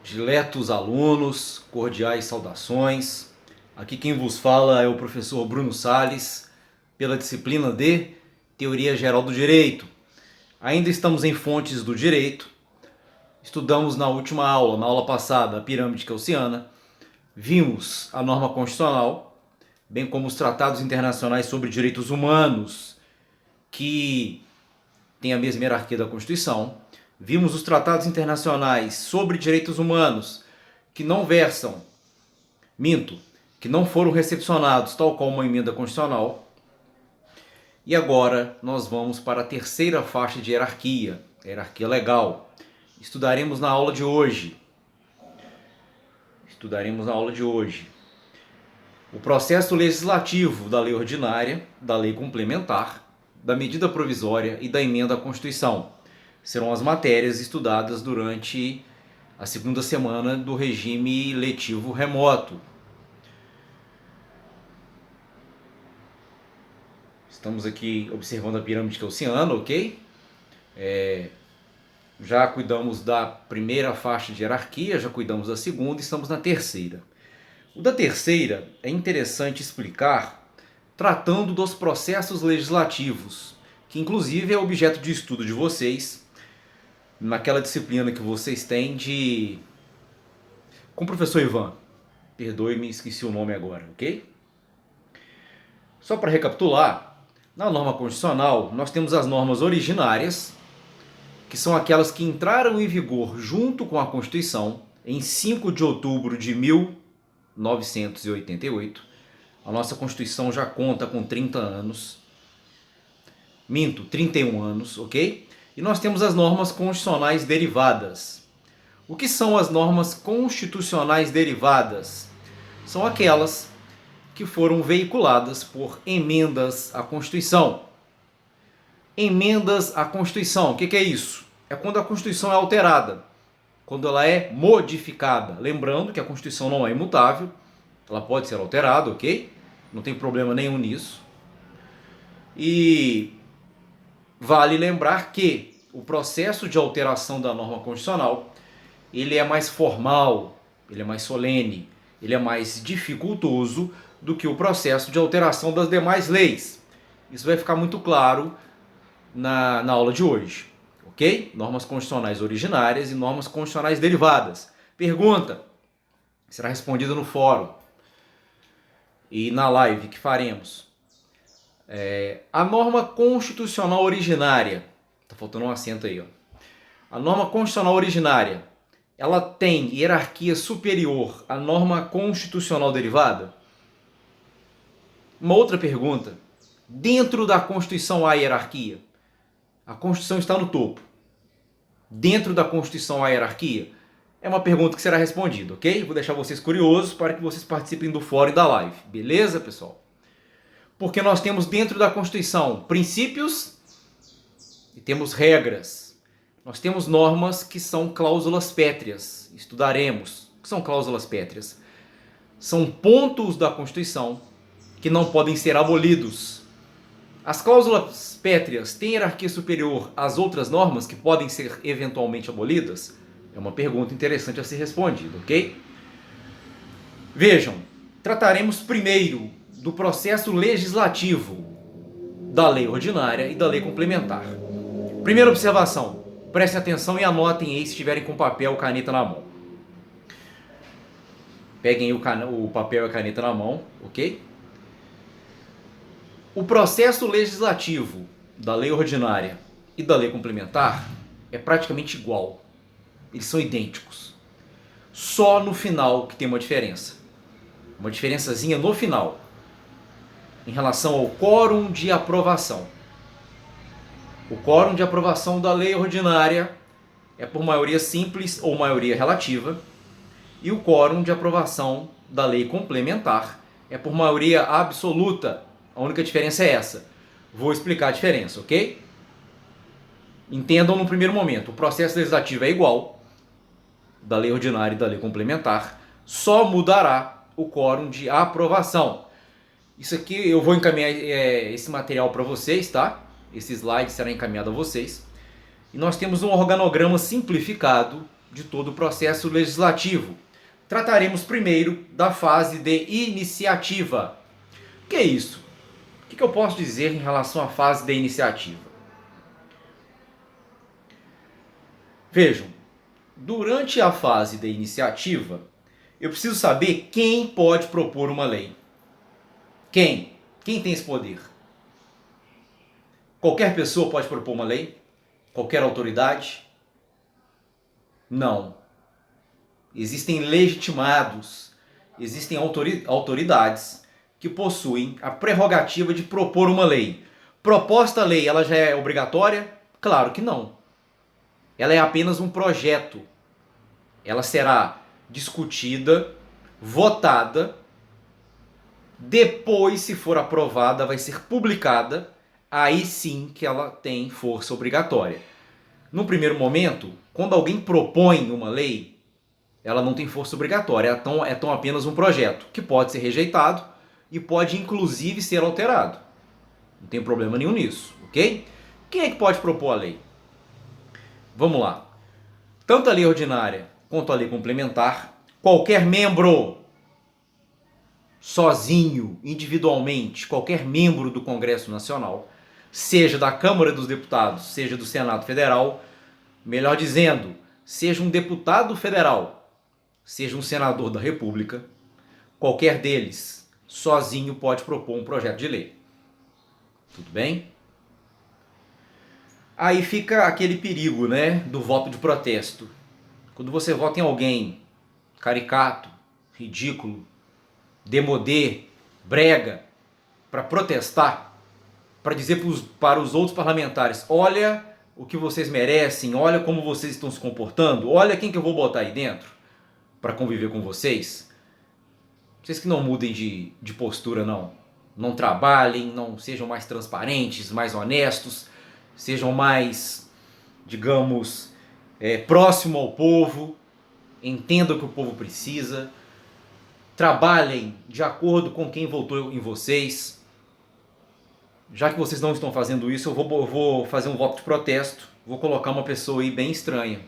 Diletos alunos, cordiais saudações. Aqui quem vos fala é o professor Bruno Sales, pela disciplina de Teoria Geral do Direito. Ainda estamos em fontes do direito. Estudamos na última aula, na aula passada, a pirâmide gaussiana. Vimos a norma constitucional, bem como os tratados internacionais sobre direitos humanos, que têm a mesma hierarquia da Constituição. Vimos os tratados internacionais sobre direitos humanos que não versam, que não foram recepcionados tal qual uma emenda constitucional. E agora nós vamos para a terceira faixa de hierarquia, a hierarquia legal. Estudaremos na aula de hoje. O processo legislativo da lei ordinária, da lei complementar, da medida provisória e da emenda à Constituição. Serão as matérias estudadas durante a segunda semana do regime letivo remoto. Estamos aqui observando a pirâmide gaussiana, ok? Já cuidamos da primeira faixa de hierarquia, já cuidamos da segunda e estamos na terceira. O da terceira é interessante explicar tratando dos processos legislativos, que inclusive é objeto de estudo de vocês, naquela disciplina que vocês têm com o professor Ivan. Perdoe-me, esqueci o nome agora, ok? Só para recapitular, na norma constitucional nós temos as normas originárias, que são aquelas que entraram em vigor junto com a Constituição em 5 de outubro de 1988. A nossa Constituição já conta com 30 anos. 31 anos, ok? E nós temos as normas constitucionais derivadas. O que são as normas constitucionais derivadas? São aquelas que foram veiculadas por emendas à Constituição. Emendas à Constituição, o que é isso? É quando a Constituição é alterada, quando ela é modificada. Lembrando que a Constituição não é imutável, ela pode ser alterada, ok? Não tem problema nenhum nisso. E vale lembrar que o processo de alteração da norma constitucional, ele é mais formal, ele é mais solene, ele é mais dificultoso do que o processo de alteração das demais leis. Isso vai ficar muito claro na aula de hoje, ok? Normas constitucionais originárias e normas constitucionais derivadas. Pergunta será respondida no fórum e na live que faremos. A norma constitucional originária, tá faltando um acento aí, ó. A norma constitucional originária, ela tem hierarquia superior à norma constitucional derivada? Uma outra pergunta: dentro da Constituição há hierarquia? A Constituição está no topo. Dentro da Constituição há hierarquia? É uma pergunta que será respondida, ok? Vou deixar vocês curiosos para que vocês participem do fórum e da live. Beleza, pessoal? Porque nós temos dentro da Constituição princípios e temos regras. Nós temos normas que são cláusulas pétreas. Estudaremos o que são cláusulas pétreas. São pontos da Constituição que não podem ser abolidos. As cláusulas pétreas têm hierarquia superior às outras normas que podem ser eventualmente abolidas? É uma pergunta interessante a ser respondida, ok? Vejam, trataremos primeiro do processo legislativo da lei ordinária e da lei complementar. Primeira observação, prestem atenção e anotem aí se estiverem com papel e caneta na mão. Peguem o papel e a caneta na mão, ok? O processo legislativo da lei ordinária e da lei complementar é praticamente igual. Eles são idênticos. Só no final que tem uma diferença. Uma diferençazinha no final, em relação ao quórum de aprovação. O quórum de aprovação da lei ordinária é por maioria simples ou maioria relativa, e o quórum de aprovação da lei complementar é por maioria absoluta. A única diferença é essa. Vou explicar a diferença, ok? Entendam no primeiro momento, o processo legislativo é igual da lei ordinária e da lei complementar, só mudará o quórum de aprovação. Isso aqui eu vou encaminhar esse material para vocês, tá? Esse slide será encaminhado a vocês. E nós temos um organograma simplificado de todo o processo legislativo. Trataremos primeiro da fase de iniciativa. O que é isso? O que eu posso dizer em relação à fase de iniciativa? Vejam, durante a fase de iniciativa, eu preciso saber quem pode propor uma lei. Quem? Quem tem esse poder? Qualquer pessoa pode propor uma lei? Qualquer autoridade? Não. Existem legitimados, existem autoridades que possuem a prerrogativa de propor uma lei. Proposta lei, ela já é obrigatória? Claro que não. Ela é apenas um projeto. Ela será discutida, votada, depois, se for aprovada, vai ser publicada, aí sim que ela tem força obrigatória. No primeiro momento, quando alguém propõe uma lei, ela não tem força obrigatória, é tão apenas um projeto, que pode ser rejeitado e pode inclusive ser alterado. Não tem problema nenhum nisso, ok? Quem é que pode propor a lei? Vamos lá. Tanto a lei ordinária quanto a lei complementar, qualquer membro, sozinho, individualmente, qualquer membro do Congresso Nacional, seja da Câmara dos Deputados, seja do Senado Federal, melhor dizendo, seja um deputado federal, seja um senador da República, qualquer deles, sozinho, pode propor um projeto de lei. Tudo bem? Aí fica aquele perigo, né, do voto de protesto. Quando você vota em alguém caricato, ridículo, demodê, brega, para protestar, para dizer para os outros parlamentares, olha o que vocês merecem, olha como vocês estão se comportando, olha quem que eu vou botar aí dentro para conviver com vocês. Vocês que não mudem de postura, não trabalhem, não sejam mais transparentes, mais honestos, sejam mais, digamos, próximo ao povo, entendam o que o povo precisa, trabalhem de acordo com quem votou em vocês. Já que vocês não estão fazendo isso, eu vou fazer um voto de protesto, vou colocar uma pessoa aí bem estranha.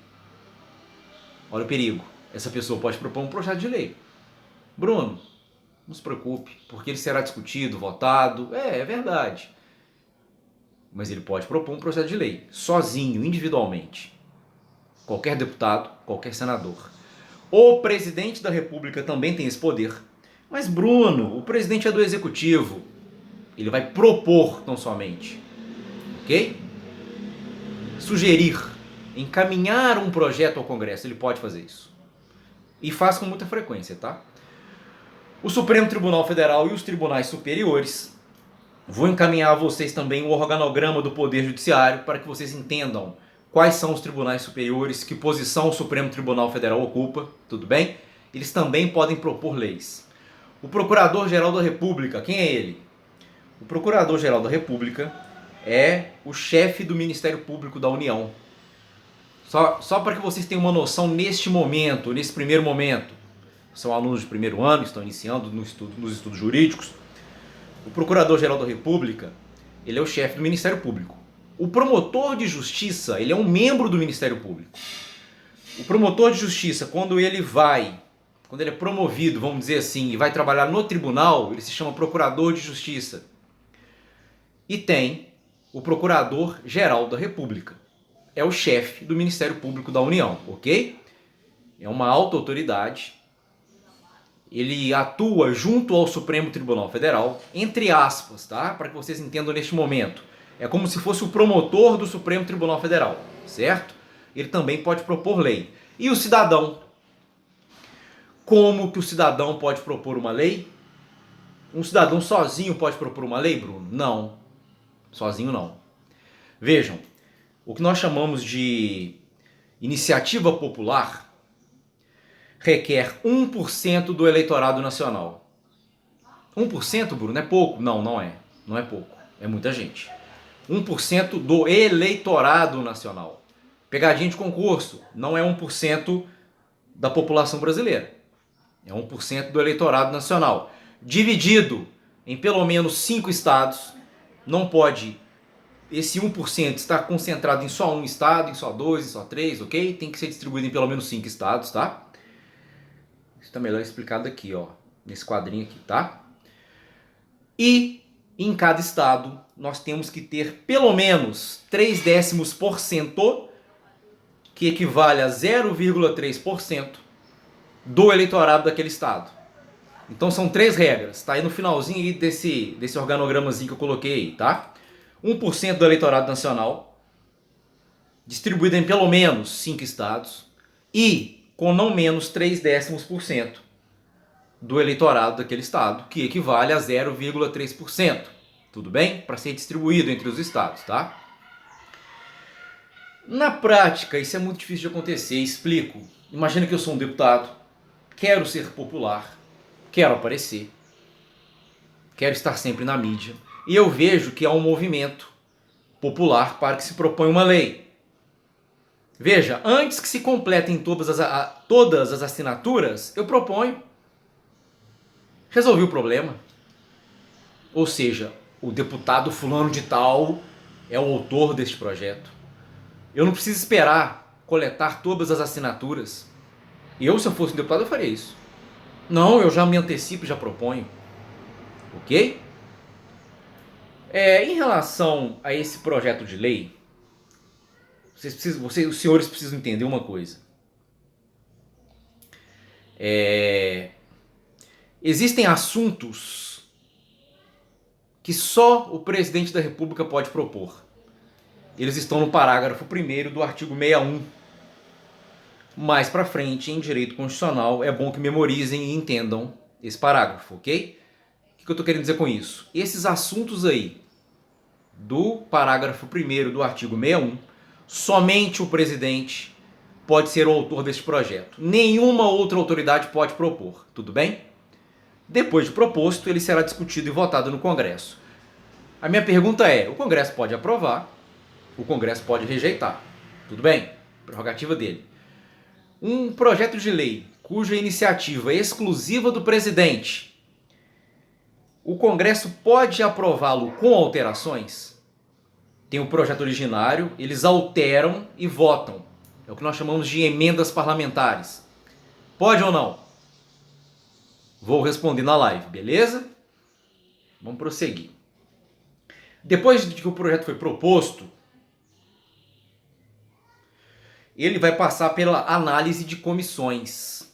Olha o perigo, essa pessoa pode propor um projeto de lei. Bruno, não se preocupe, porque ele será discutido, votado, é verdade. Mas ele pode propor um projeto de lei, sozinho, individualmente. Qualquer deputado, qualquer senador. O presidente da República também tem esse poder. Mas Bruno, o presidente é do executivo. Ele vai propor tão somente. Ok? Sugerir, encaminhar um projeto ao Congresso, ele pode fazer isso. E faz com muita frequência, tá? O Supremo Tribunal Federal e os tribunais superiores, vou encaminhar a vocês também o organograma do Poder Judiciário para que vocês entendam quais são os tribunais superiores, que posição o Supremo Tribunal Federal ocupa, tudo bem? Eles também podem propor leis. O Procurador-Geral da República, quem é ele? O Procurador-Geral da República é o chefe do Ministério Público da União. Só para que vocês tenham uma noção neste momento, nesse primeiro momento. São alunos de primeiro ano, estão iniciando nos estudos jurídicos. O Procurador-Geral da República, ele é o chefe do Ministério Público. O promotor de justiça, ele é um membro do Ministério Público. O promotor de justiça, quando ele é promovido, vamos dizer assim, e vai trabalhar no tribunal, ele se chama procurador de justiça. E tem o Procurador-Geral da República. É o chefe do Ministério Público da União, ok? É uma alta autoridade. Ele atua junto ao Supremo Tribunal Federal, entre aspas, tá? Para que vocês entendam neste momento. É como se fosse o promotor do Supremo Tribunal Federal, certo? Ele também pode propor lei. E o cidadão? Como que o cidadão pode propor uma lei? Um cidadão sozinho pode propor uma lei, Bruno? Não. Sozinho não. Vejam, o que nós chamamos de iniciativa popular requer 1% do eleitorado nacional. 1%, Bruno, é pouco? Não, não é. Não é pouco. É muita gente. 1% do eleitorado nacional. Pegadinha de concurso, não é 1% da população brasileira. É 1% do eleitorado nacional. Dividido em pelo menos 5 estados, não pode esse 1% está concentrado em só um estado, em só dois, em só três, ok? Tem que ser distribuído em pelo menos 5 estados, tá? Isso está melhor explicado aqui, ó, nesse quadrinho aqui, tá? E em cada estado nós temos que ter pelo menos 0,3%, que equivale a 0,3% do eleitorado daquele estado. Então são 3 regras, tá aí no finalzinho aí desse organogramazinho que eu coloquei aí, tá? 1% do eleitorado nacional, distribuído em pelo menos 5 estados, e com não menos 0,3% do eleitorado daquele estado, que equivale a 0,3%. Tudo bem? Para ser distribuído entre os estados, tá? Na prática, isso é muito difícil de acontecer. Explico. Imagina que eu sou um deputado, quero ser popular, quero aparecer, quero estar sempre na mídia, e eu vejo que há um movimento popular para que se proponha uma lei. Veja, antes que se completem todas as assinaturas, eu proponho. Resolvi o problema. Ou seja, o deputado fulano de tal é o autor deste projeto. Eu não preciso esperar coletar todas as assinaturas. Eu, se eu fosse um deputado, eu faria isso. Não, eu já me antecipo e já proponho. Ok? Em relação a esse projeto de lei, os senhores precisam entender uma coisa. Existem assuntos que só o presidente da República pode propor. Eles estão no parágrafo 1º do artigo 61. Mais pra frente, em direito constitucional, é bom que memorizem e entendam esse parágrafo, ok? O que eu tô querendo dizer com isso? Esses assuntos aí, do parágrafo 1º do artigo 61, somente o presidente pode ser o autor deste projeto. Nenhuma outra autoridade pode propor, tudo bem? Depois de proposto, ele será discutido e votado no Congresso. A minha pergunta é, o Congresso pode aprovar, o Congresso pode rejeitar, tudo bem? Prerrogativa dele. Um projeto de lei cuja iniciativa é exclusiva do presidente, o Congresso pode aprová-lo com alterações? Tem o projeto originário, eles alteram e votam. É o que nós chamamos de emendas parlamentares. Pode ou não? Vou responder na live, beleza? Vamos prosseguir. Depois de que o projeto foi proposto, ele vai passar pela análise de comissões.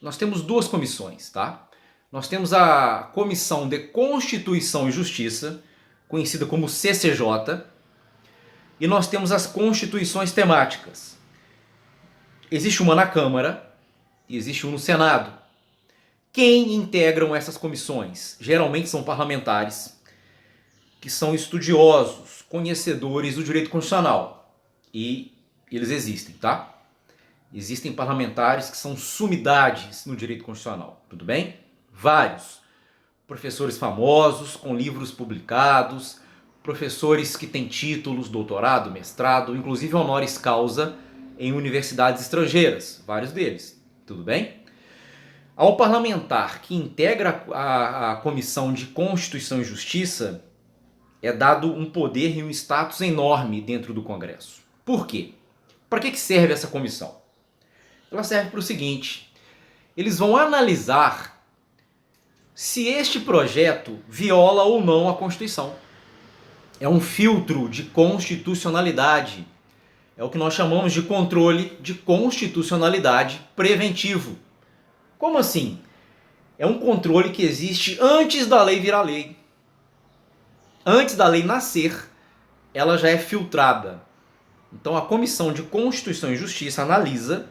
Nós temos 2 comissões, tá? Nós temos a Comissão de Constituição e Justiça, conhecida como CCJ, e nós temos as constituições temáticas. Existe uma na Câmara e existe uma no Senado. Quem integram essas comissões? Geralmente são parlamentares que são estudiosos, conhecedores do direito constitucional. E eles existem, tá? Existem parlamentares que são sumidades no direito constitucional, tudo bem? Vários. Professores famosos, com livros publicados, professores que têm títulos, doutorado, mestrado, inclusive honoris causa em universidades estrangeiras, vários deles, tudo bem? Ao parlamentar que integra a Comissão de Constituição e Justiça, é dado um poder e um status enorme dentro do Congresso. Por quê? Para que serve essa comissão? Ela serve para o seguinte: eles vão analisar se este projeto viola ou não a Constituição. É um filtro de constitucionalidade. É o que nós chamamos de controle de constitucionalidade preventivo. Como assim? É um controle que existe antes da lei virar lei. Antes da lei nascer, ela já é filtrada. Então a Comissão de Constituição e Justiça analisa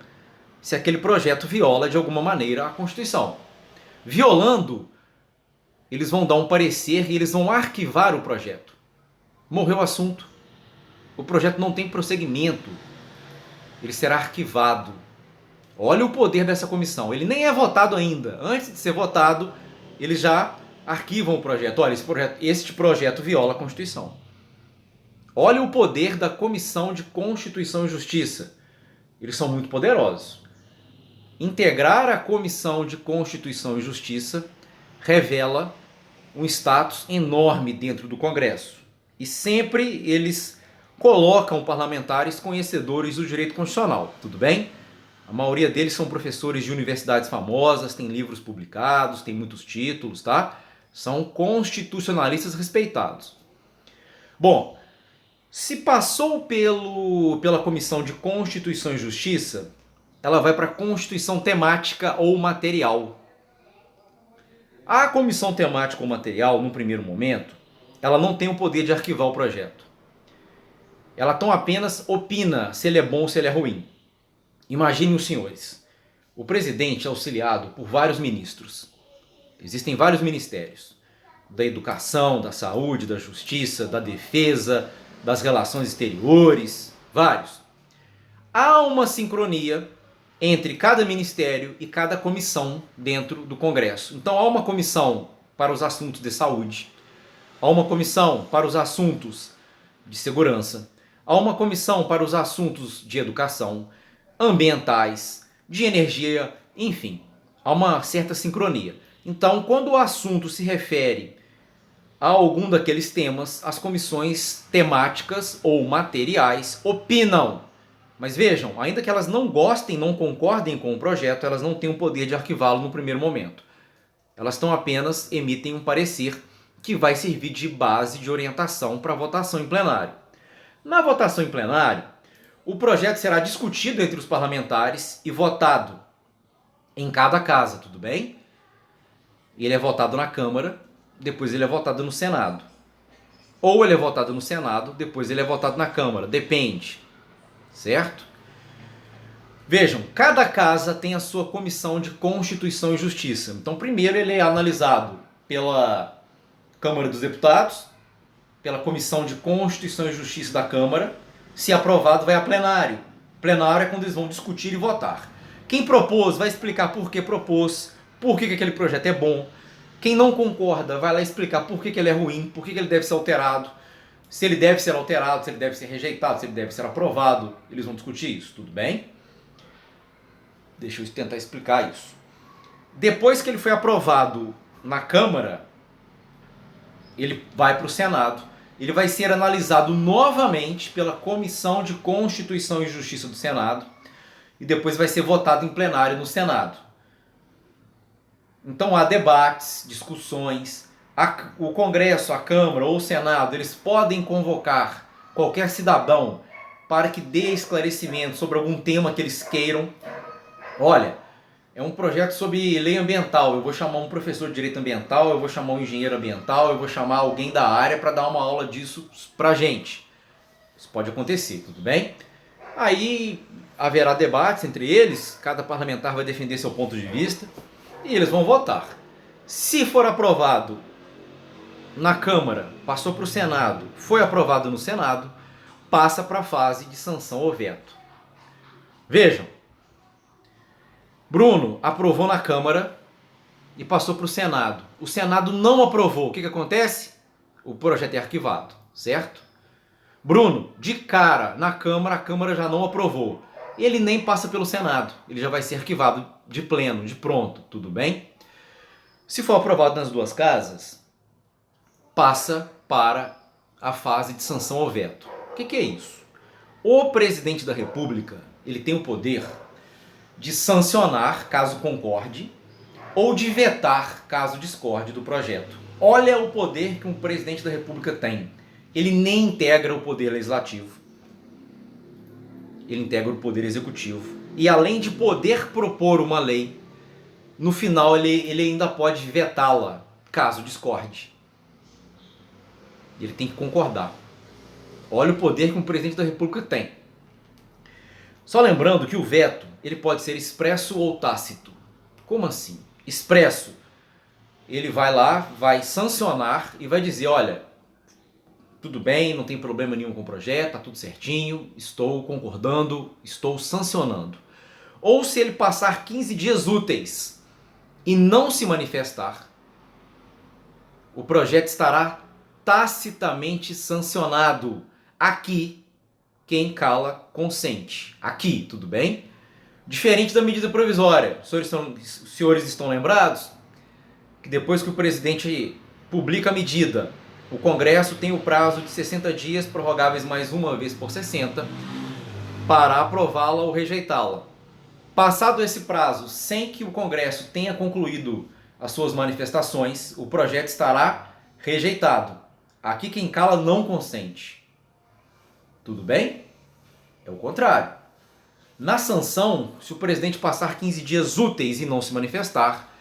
se aquele projeto viola de alguma maneira a Constituição. Violando, eles vão dar um parecer e eles vão arquivar o projeto. Morreu o assunto. O projeto não tem prosseguimento. Ele será arquivado. Olha o poder dessa comissão. Ele nem é votado ainda. Antes de ser votado, eles já arquivam o projeto. Olha, este projeto viola a Constituição. Olha o poder da Comissão de Constituição e Justiça. Eles são muito poderosos. Integrar a Comissão de Constituição e Justiça revela um status enorme dentro do Congresso. E sempre eles colocam parlamentares conhecedores do direito constitucional, tudo bem? A maioria deles são professores de universidades famosas, têm livros publicados, têm muitos títulos, tá? São constitucionalistas respeitados. Bom, se passou pela Comissão de Constituição e Justiça, ela vai para a Constituição temática ou material. A Comissão temática ou material, no primeiro momento, ela não tem o poder de arquivar o projeto. Ela tão apenas opina se ele é bom ou se ele é ruim. Imaginem os senhores. O presidente é auxiliado por vários ministros. Existem vários ministérios. Da educação, da saúde, da justiça, da defesa, das relações exteriores, vários. Há uma sincronia entre cada ministério e cada comissão dentro do Congresso. Então há uma comissão para os assuntos de saúde, há uma comissão para os assuntos de segurança, há uma comissão para os assuntos de educação, ambientais, de energia, enfim, há uma certa sincronia. Então, quando o assunto se refere a algum daqueles temas, as comissões temáticas ou materiais opinam. Mas vejam, ainda que elas não gostem, não concordem com o projeto, elas não têm o poder de arquivá-lo no primeiro momento. Elas estão apenas emitem um parecer que vai servir de base de orientação para a votação em plenário. Na votação em plenário, o projeto será discutido entre os parlamentares e votado em cada casa, tudo bem? Ele é votado na Câmara, depois ele é votado no Senado. Ou ele é votado no Senado, depois ele é votado na Câmara, depende, certo? Vejam, cada casa tem a sua comissão de Constituição e Justiça. Então, primeiro ele é analisado pela Câmara dos Deputados, pela Comissão de Constituição e Justiça da Câmara. Se aprovado, vai a plenário. Plenário é quando eles vão discutir e votar. Quem propôs vai explicar por que propôs, por que aquele projeto é bom. Quem não concorda vai lá explicar por que ele é ruim, por que ele deve ser alterado, se ele deve ser alterado, se ele deve ser rejeitado, se ele deve ser aprovado. Eles vão discutir isso, tudo bem? Deixa eu tentar explicar isso. Depois que ele foi aprovado na Câmara, ele vai para o Senado. Ele vai ser analisado novamente pela Comissão de Constituição e Justiça do Senado e depois vai ser votado em plenário no Senado. Então há debates, discussões. O Congresso, a Câmara ou o Senado, eles podem convocar qualquer cidadão para que dê esclarecimento sobre algum tema que eles queiram. Olha, é um projeto sobre lei ambiental, eu vou chamar um professor de direito ambiental, eu vou chamar um engenheiro ambiental, eu vou chamar alguém da área para dar uma aula disso pra gente. Isso pode acontecer, tudo bem? Aí haverá debates entre eles, cada parlamentar vai defender seu ponto de vista e eles vão votar. Se for aprovado na Câmara, passou para o Senado, foi aprovado no Senado, passa para a fase de sanção ou veto. Vejam, Bruno aprovou na Câmara e passou para o Senado. O Senado não aprovou. O que acontece? O projeto é arquivado, certo? Bruno, de cara, na Câmara, a Câmara já não aprovou. Ele nem passa pelo Senado. Ele já vai ser arquivado de pleno, de pronto, tudo bem? Se for aprovado nas duas casas, passa para a fase de sanção ou veto. O que é isso? O presidente da República, ele tem o poder de sancionar, caso concorde, ou de vetar, caso discorde do projeto. Olha o poder que um presidente da República tem. Ele nem integra o poder legislativo. Ele integra o poder executivo. E além de poder propor uma lei, no final ele ainda pode vetá-la, caso discorde. Ele tem que concordar. Olha o poder que um presidente da República tem. Só lembrando que o veto, ele pode ser expresso ou tácito. Como assim? Expresso. Ele vai lá, vai sancionar e vai dizer, olha, tudo bem, não tem problema nenhum com o projeto, tá tudo certinho, estou concordando, estou sancionando. Ou se ele passar 15 dias úteis e não se manifestar, o projeto estará tacitamente sancionado. Aqui, quem cala consente. Aqui, tudo bem? Diferente da medida provisória. Os senhores estão lembrados que depois que o presidente publica a medida, O Congresso tem o prazo de 60 dias, prorrogáveis mais uma vez por 60, para aprová-la ou rejeitá-la. Passado esse prazo, sem que o Congresso tenha concluído as suas manifestações, o projeto estará rejeitado. Aqui quem cala não consente. Tudo bem? É o contrário. Na sanção, se o presidente passar 15 dias úteis e não se manifestar,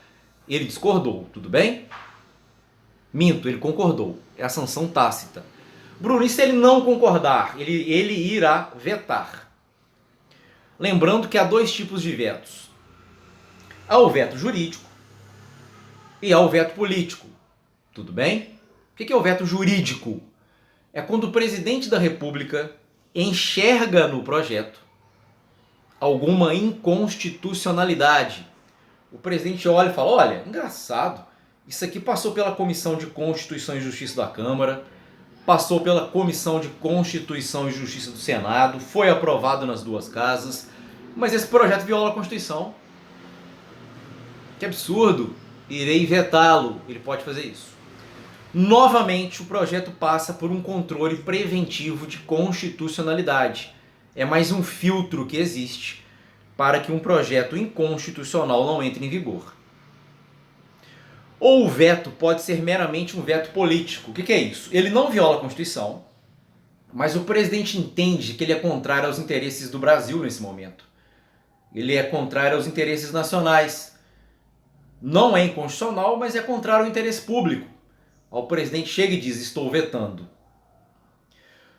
ele discordou. Tudo bem? Minto, ele concordou. É a sanção tácita. Bruno, e se ele não concordar? Ele irá vetar. Lembrando que há dois tipos de vetos. Há o veto jurídico e há o veto político. Tudo bem? O que é o veto jurídico? É quando o presidente da República enxerga no projeto alguma inconstitucionalidade. O presidente olha e fala, olha, engraçado, isso aqui passou pela Comissão de Constituição e Justiça da Câmara, passou pela Comissão de Constituição e Justiça do Senado, foi aprovado nas duas casas, mas esse projeto viola a Constituição. Que absurdo! Irei vetá-lo. Ele pode fazer isso. Novamente, o projeto passa por um controle preventivo de constitucionalidade. É mais um filtro que existe para que um projeto inconstitucional não entre em vigor. Ou o veto pode ser meramente um veto político. O que é isso? Ele não viola a Constituição, mas o presidente entende que ele é contrário aos interesses do Brasil nesse momento. Ele é contrário aos interesses nacionais. Não é inconstitucional, mas é contrário ao interesse público. O presidente chega e diz, estou vetando.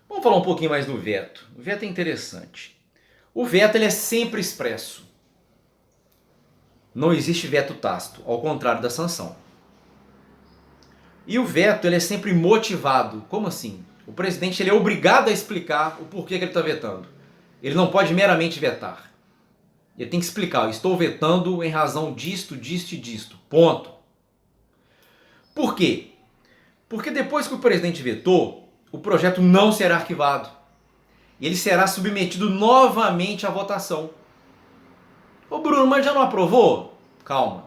Vamos falar um pouquinho mais do veto. O veto é interessante. O veto ele é sempre expresso. Não existe veto tácito, ao contrário da sanção. E o veto ele é sempre motivado. Como assim? O presidente ele é obrigado a explicar o porquê que ele está vetando. Ele não pode meramente vetar. Ele tem que explicar, eu estou vetando em razão disto, disto e disto. Ponto. Por quê? Porque depois que o presidente vetou, o projeto não será arquivado. Ele será submetido novamente à votação. Ô Bruno, mas já não aprovou? Calma.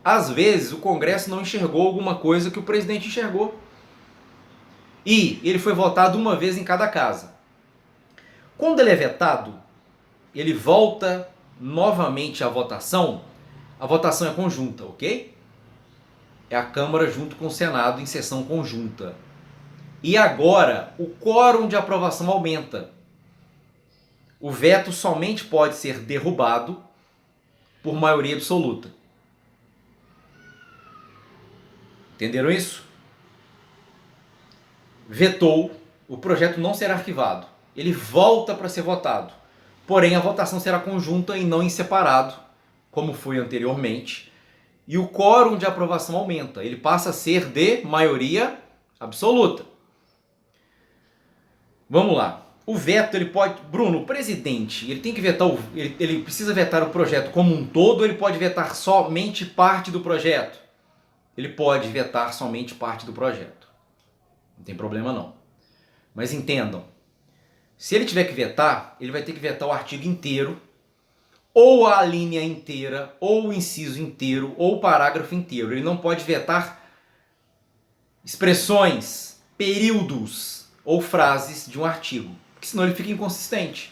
Às vezes o Congresso não enxergou alguma coisa que o presidente enxergou. E ele foi votado uma vez em cada casa. Quando ele é vetado, ele volta novamente à votação. A votação é conjunta, ok? É a Câmara junto com o Senado em sessão conjunta. E agora o quórum de aprovação aumenta. O veto somente pode ser derrubado por maioria absoluta. Entenderam isso? Vetou, o projeto não será arquivado. Ele volta para ser votado. Porém, a votação será conjunta e não em separado, como foi anteriormente. E o quórum de aprovação aumenta. Ele passa a ser de maioria absoluta. Vamos lá. O veto, ele pode... Bruno, o presidente, ele tem que vetar... Ele precisa vetar o projeto como um todo ou ele pode vetar somente parte do projeto? Ele pode vetar somente parte do projeto. Não tem problema não. Mas entendam. Se ele tiver que vetar, ele vai ter que vetar o artigo inteiro, ou a linha inteira, ou o inciso inteiro, ou o parágrafo inteiro. Ele não pode vetar expressões, períodos ou frases de um artigo, porque senão ele fica inconsistente.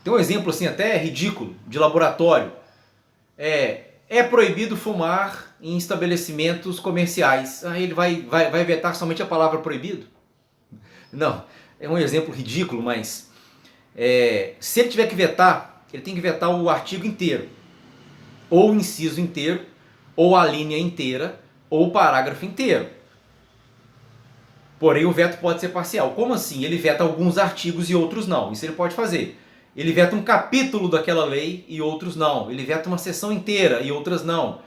Tem um exemplo assim até ridículo, de laboratório. É proibido fumar em estabelecimentos comerciais. Aí ele vai vetar somente a palavra proibido? Não, é um exemplo ridículo, mas se ele tiver que vetar, ele tem que vetar o artigo inteiro, ou o inciso inteiro, ou a linha inteira, ou o parágrafo inteiro. Porém, o veto pode ser parcial. Como assim? Ele veta alguns artigos e outros não. Isso ele pode fazer. Ele veta um capítulo daquela lei e outros não. Ele veta uma seção inteira e outras não.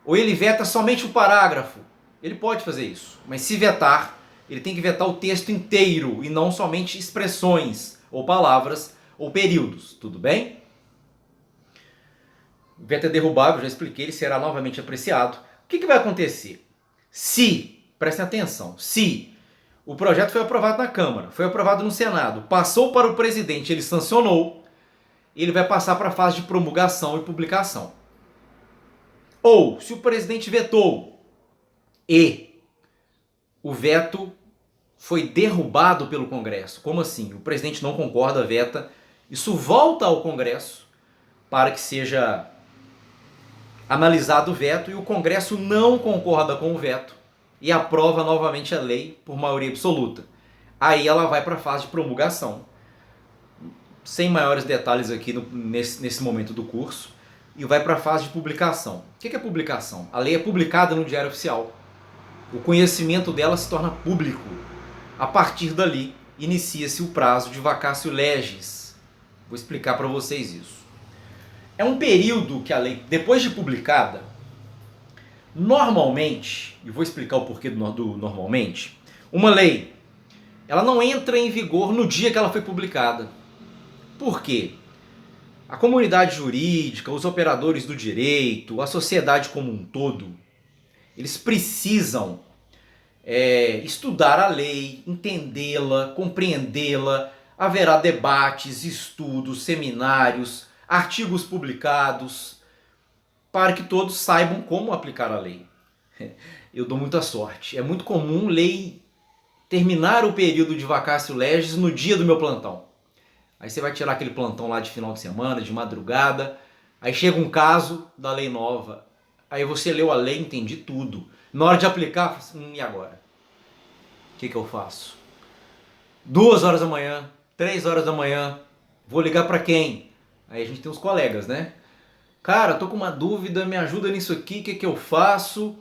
Ou ele veta somente o parágrafo. Ele pode fazer isso. Mas se vetar, ele tem que vetar o texto inteiro e não somente expressões, ou palavras, ou períodos. Tudo bem? O veto é derrubável, já expliquei, ele será novamente apreciado. O que vai acontecer? Se, prestem atenção, se o projeto foi aprovado na Câmara, foi aprovado no Senado, passou para o presidente, ele sancionou, ele vai passar para a fase de promulgação e publicação. Ou, se o presidente vetou e o veto foi derrubado pelo Congresso. Como assim? O presidente não concorda, veta. Isso volta ao Congresso para que seja analisado o veto e o Congresso não concorda com o veto e aprova novamente a lei por maioria absoluta. Aí ela vai para a fase de promulgação. Sem maiores detalhes aqui nesse momento do curso. E vai para a fase de publicação. O que é publicação? A lei é publicada no Diário Oficial. O conhecimento dela se torna público. A partir dali, inicia-se o prazo de vacatio legis. Vou explicar para vocês isso. É um período que a lei, depois de publicada, normalmente, e vou explicar o porquê do normalmente, uma lei, ela não entra em vigor no dia que ela foi publicada. Por quê? A comunidade jurídica, os operadores do direito, a sociedade como um todo, eles precisam estudar a lei, entendê-la, compreendê-la. Haverá debates, estudos, seminários, artigos publicados, para que todos saibam como aplicar a lei. Eu dou muita sorte. É muito comum lei terminar o período de vacatio legis no dia do meu plantão. Aí você vai tirar aquele plantão lá de final de semana, de madrugada, aí chega um caso da lei nova, aí você leu a lei, entendi tudo. Na hora de aplicar, e agora? O que eu faço? 2 horas da manhã, 3 horas da manhã, vou ligar para quem? Aí a gente tem os colegas, né? Cara, tô com uma dúvida, me ajuda nisso aqui, o que eu faço?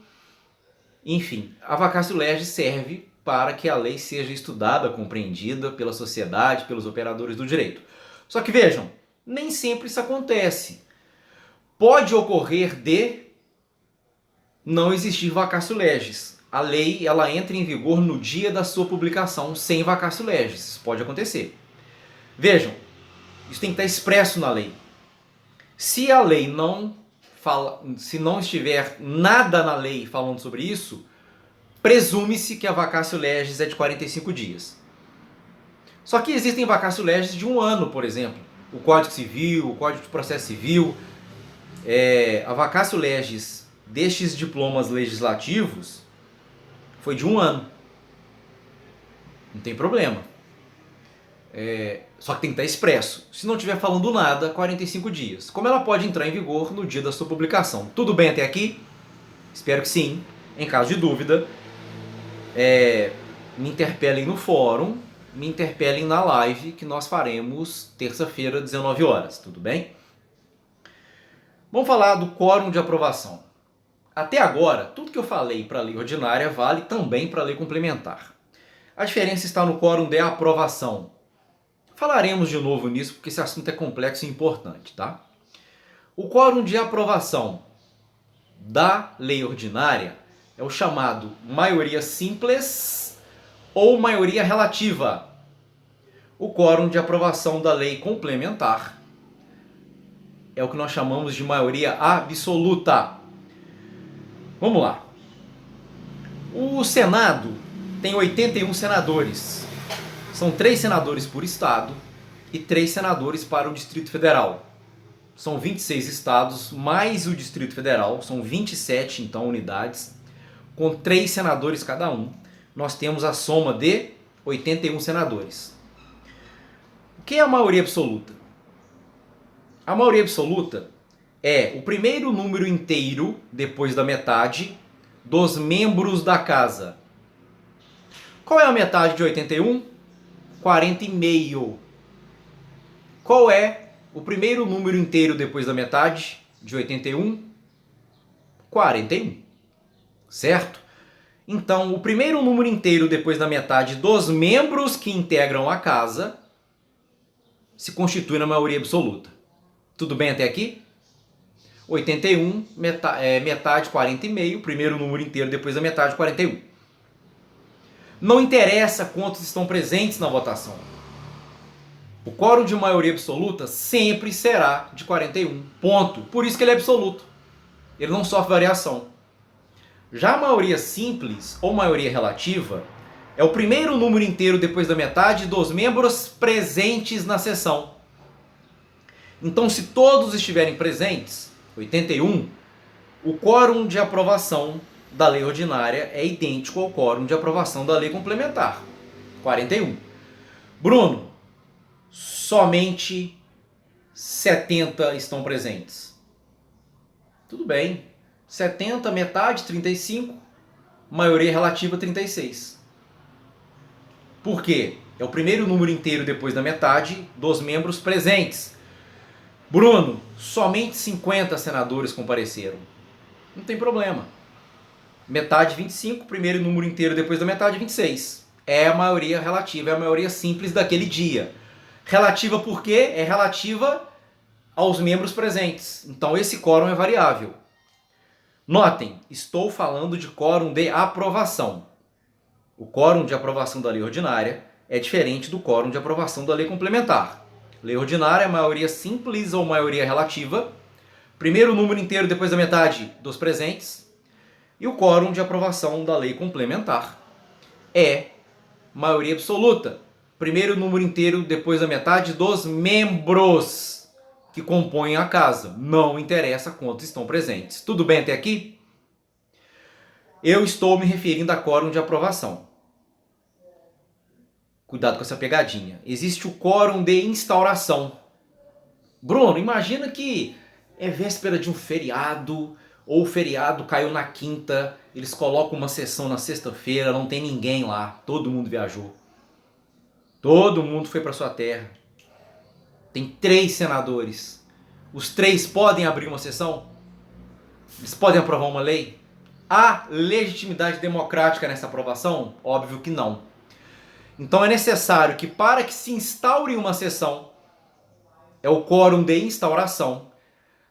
Enfim, a vacatio legis serve para que a lei seja estudada, compreendida pela sociedade, pelos operadores do direito. Só que vejam, nem sempre isso acontece. Pode ocorrer de não existir vacatio legis. A lei ela entra em vigor no dia da sua publicação, sem vacatio legis. Isso pode acontecer. Vejam, isso tem que estar expresso na lei. Se a lei não fala, se não estiver nada na lei falando sobre isso, presume-se que a vacatio legis é de 45 dias. Só que existem vacatio legis de 1 ano, por exemplo. O Código Civil, o Código de Processo Civil. A vacatio legis destes diplomas legislativos foi de 1 ano. Não tem problema. Só que tem que estar expresso. Se não estiver falando nada, 45 dias. Como ela pode entrar em vigor no dia da sua publicação? Tudo bem até aqui? Espero que sim. Em caso de dúvida, me interpelem no fórum, me interpelem na live que nós faremos terça-feira, 19 horas. Tudo bem? Vamos falar do quórum de aprovação. Até agora, tudo que eu falei para a lei ordinária vale também para a lei complementar. A diferença está no quórum de aprovação. Falaremos de novo nisso porque esse assunto é complexo e importante, tá? O quórum de aprovação da lei ordinária é o chamado maioria simples ou maioria relativa. O quórum de aprovação da lei complementar é o que nós chamamos de maioria absoluta. Vamos lá. O Senado tem 81 senadores. São 3 senadores por estado e 3 senadores para o Distrito Federal. São 26 estados mais o Distrito Federal, são 27 então unidades, com 3 senadores cada um. Nós temos a soma de 81 senadores. O que é a maioria absoluta? A maioria absoluta é o primeiro número inteiro, depois da metade, dos membros da casa. Qual é a metade de 81? 40,5. Qual é o primeiro número inteiro depois da metade de 81? 41. Certo? Então, o primeiro número inteiro depois da metade dos membros que integram a casa se constitui na maioria absoluta. Tudo bem até aqui? 81, metade 40,5, primeiro número inteiro depois da metade 41. Não interessa quantos estão presentes na votação. O quórum de maioria absoluta sempre será de 41, ponto. Por isso que ele é absoluto. Ele não sofre variação. Já a maioria simples ou maioria relativa é o primeiro número inteiro depois da metade dos membros presentes na sessão. Então, se todos estiverem presentes, 81, o quórum de aprovação da lei ordinária é idêntico ao quórum de aprovação da lei complementar. 41. Bruno, somente 70 estão presentes. Tudo bem. 70, metade, 35, maioria relativa, 36. Por quê? É o primeiro número inteiro depois da metade dos membros presentes. Bruno, somente 50 senadores compareceram. Não tem problema. Metade, 25, primeiro número inteiro depois da metade, 26. É a maioria relativa, é a maioria simples daquele dia. Relativa por quê? É relativa aos membros presentes. Então esse quórum é variável. Notem, estou falando de quórum de aprovação. O quórum de aprovação da lei ordinária é diferente do quórum de aprovação da lei complementar. Lei ordinária é maioria simples ou maioria relativa. Primeiro número inteiro depois da metade dos presentes. E o quórum de aprovação da lei complementar é maioria absoluta. Primeiro número inteiro depois da metade dos membros que compõem a casa. Não interessa quantos estão presentes. Tudo bem até aqui? Eu estou me referindo a quórum de aprovação. Cuidado com essa pegadinha. Existe o quórum de instauração. Bruno, imagina que é véspera de um feriado, ou o feriado caiu na quinta, eles colocam uma sessão na sexta-feira, não tem ninguém lá, todo mundo viajou. Todo mundo foi para sua terra. Tem 3 senadores. Os 3 podem abrir uma sessão? Eles podem aprovar uma lei? Há legitimidade democrática nessa aprovação? Óbvio que não. Então é necessário que, para que se instaure uma sessão, é o quórum de instauração,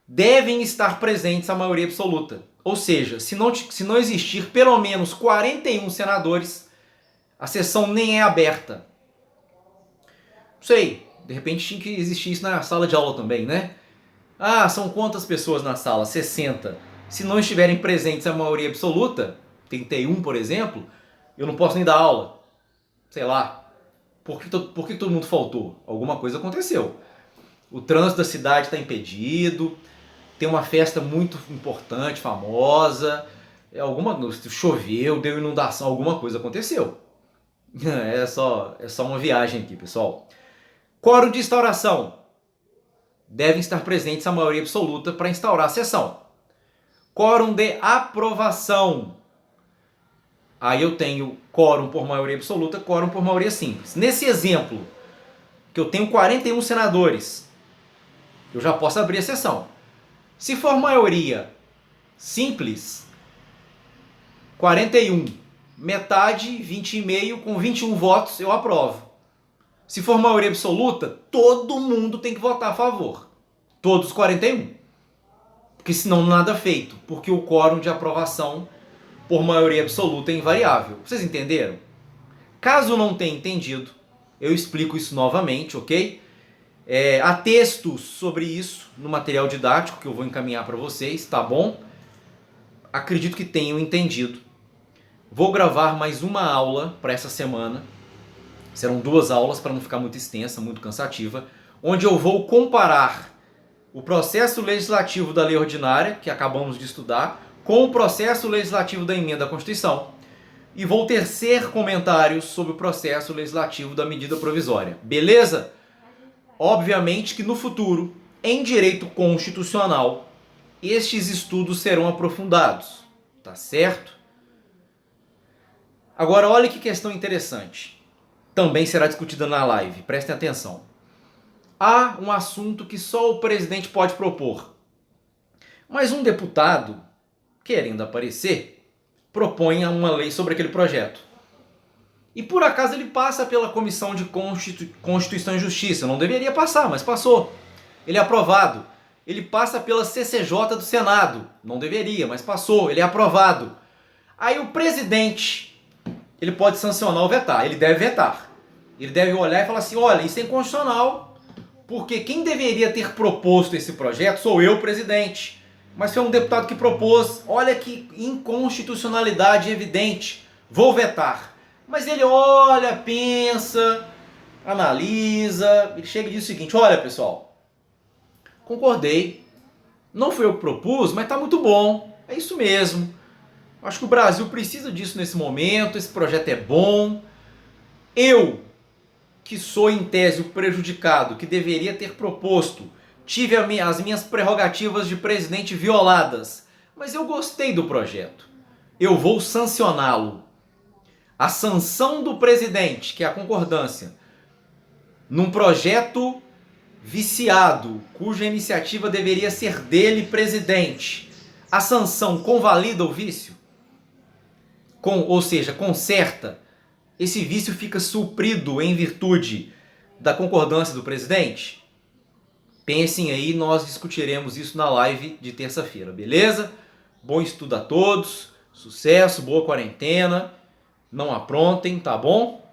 devem estar presentes a maioria absoluta. Ou seja, se não existir pelo menos 41 senadores, a sessão nem é aberta. Não sei, de repente tinha que existir isso na sala de aula também, né? Ah, são quantas pessoas na sala? 60. Se não estiverem presentes a maioria absoluta, 31 por exemplo, eu não posso nem dar aula. Sei lá, por que todo mundo faltou? Alguma coisa aconteceu. O trânsito da cidade está impedido, tem uma festa muito importante, famosa, choveu, deu inundação, alguma coisa aconteceu. É só uma viagem aqui, pessoal. Quórum de instauração. Devem estar presentes a maioria absoluta para instaurar a sessão. Quórum de aprovação. Aí eu tenho quórum por maioria absoluta, quórum por maioria simples. Nesse exemplo, que eu tenho 41 senadores, eu já posso abrir a sessão. Se for maioria simples, 41, metade, 20,5, com 21 votos, eu aprovo. Se for maioria absoluta, todo mundo tem que votar a favor. Todos os 41. Porque senão nada é feito. Porque o quórum de aprovação por maioria absoluta é invariável. Vocês entenderam? Caso não tenha entendido, eu explico isso novamente, ok? Há textos sobre isso no material didático que eu vou encaminhar para vocês, tá bom? Acredito que tenham entendido. Vou gravar mais uma aula para essa semana. Serão 2 aulas para não ficar muito extensa, muito cansativa, onde eu vou comparar o processo legislativo da lei ordinária, que acabamos de estudar, com o processo legislativo da emenda à Constituição. E vou tecer comentários sobre o processo legislativo da medida provisória. Beleza? Obviamente que no futuro, em direito constitucional, estes estudos serão aprofundados. Tá certo? Agora, olha que questão interessante. Também será discutida na live. Prestem atenção. Há um assunto que só o presidente pode propor. Mas um deputado, querendo aparecer, propõe uma lei sobre aquele projeto. E por acaso ele passa pela Comissão de Constituição e Justiça. Não deveria passar, mas passou. Ele é aprovado. Ele passa pela CCJ do Senado. Não deveria, mas passou. Ele é aprovado. Aí o presidente, ele pode sancionar ou vetar. Ele deve vetar. Ele deve olhar e falar assim, olha, isso é inconstitucional, porque quem deveria ter proposto esse projeto sou eu, presidente. Mas foi um deputado que propôs, olha que inconstitucionalidade evidente, vou vetar. Mas ele olha, pensa, analisa, ele chega e diz o seguinte, olha pessoal, concordei, não foi eu que propus, mas está muito bom, é isso mesmo. Acho que o Brasil precisa disso nesse momento, esse projeto é bom. Eu, que sou em tese o prejudicado, que deveria ter proposto, tive as minhas prerrogativas de presidente violadas, mas eu gostei do projeto. Eu vou sancioná-lo. A sanção do presidente, que é a concordância, num projeto viciado, cuja iniciativa deveria ser dele, presidente, a sanção convalida o vício? Ou seja, conserta? Esse vício fica suprido em virtude da concordância do presidente? Pensem aí, nós discutiremos isso na live de terça-feira, beleza? Bom estudo a todos, sucesso, boa quarentena, não aprontem, tá bom?